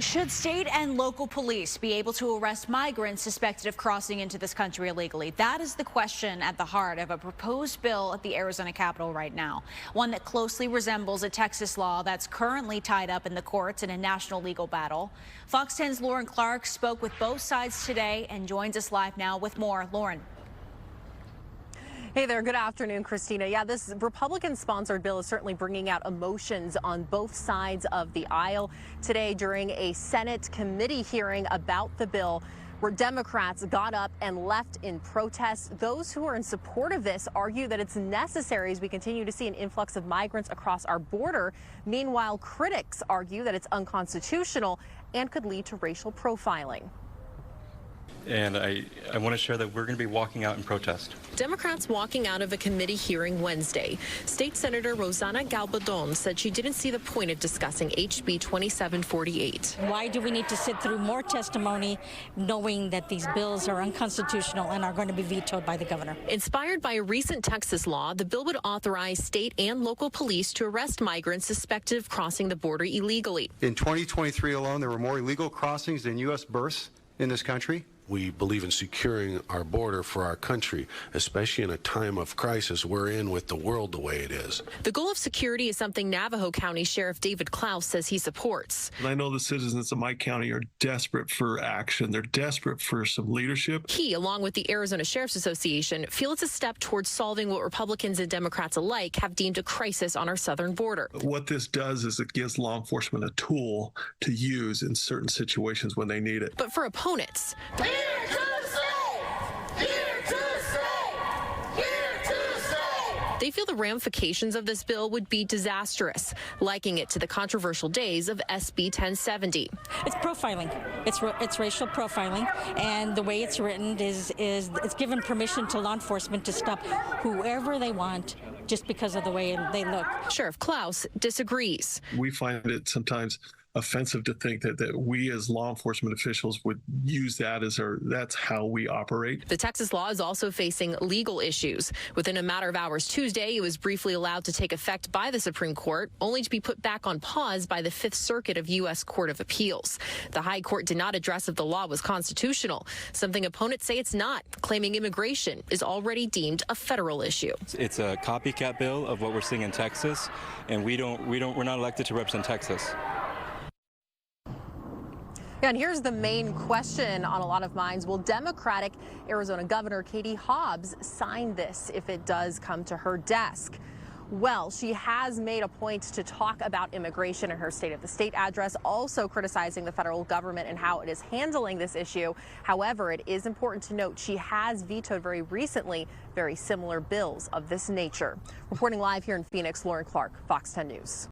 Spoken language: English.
Should state and local police be able to arrest migrants suspected of crossing into this country illegally? That is the question at the heart of a proposed bill at the Arizona Capitol right now, one that closely resembles a Texas law that's currently tied up in the courts in a national legal battle. Fox 10's Lauren Clark spoke with both sides today and joins us live now with more. Lauren. Hey there, good afternoon, Christina. Yeah, this Republican-sponsored bill is certainly bringing out emotions on both sides of the aisle. Today, during a Senate committee hearing about the bill, where Democrats got up and left in protest, those who are in support of this argue that it's necessary as we continue to see an influx of migrants across our border. Meanwhile, critics argue that it's unconstitutional and could lead to racial profiling. And I want to share that we're going to be walking out in protest. Democrats walking out of a committee hearing Wednesday. State Senator Rossana Galbadon said she didn't see the point of discussing HB 2748. Why do we need to sit through more testimony knowing that these bills are unconstitutional and are going to be vetoed by the governor? Inspired by a recent Texas law, the bill would authorize state and local police to arrest migrants suspected of crossing the border illegally. In 2023 alone, there were more illegal crossings than U.S. births in this country. We believe in securing our border for our country, especially in a time of crisis we're in with the world the way it is. The goal of security is something Navajo County Sheriff David Klaus says he supports. I know the citizens of my county are desperate for action. They're desperate for some leadership. He, along with the Arizona Sheriff's Association, feel it's a step towards solving what Republicans and Democrats alike have deemed a crisis on our southern border. What this does is it gives law enforcement a tool to use in certain situations when they need it. But for opponents, they feel the ramifications of this bill would be disastrous, liking it to the controversial days of SB 1070. It's profiling. It's racial profiling, and the way it's written is it's given permission to law enforcement to stop whoever they want just because of the way they look. Sheriff Klaus disagrees. We find it sometimes offensive to think that we as law enforcement officials would use that as that's how we operate. The Texas law is also facing legal issues. Within a matter of hours Tuesday, it was briefly allowed to take effect by the Supreme Court, only to be put back on pause by the Fifth Circuit of U.S. Court of Appeals. The High Court did not address if the law was constitutional, something opponents say it's not, claiming immigration is already deemed a federal issue. It's a copycat bill of what we're seeing in Texas, and we're not elected to represent Texas. And here's the main question on a lot of minds. Will Democratic Arizona Governor Katie Hobbs sign this if it does come to her desk? Well, she has made a point to talk about immigration in her State of the State address, also criticizing the federal government and how it is handling this issue. However, it is important to note she has vetoed very recently very similar bills of this nature. Reporting live here in Phoenix, Lauren Clark, Fox 10 News.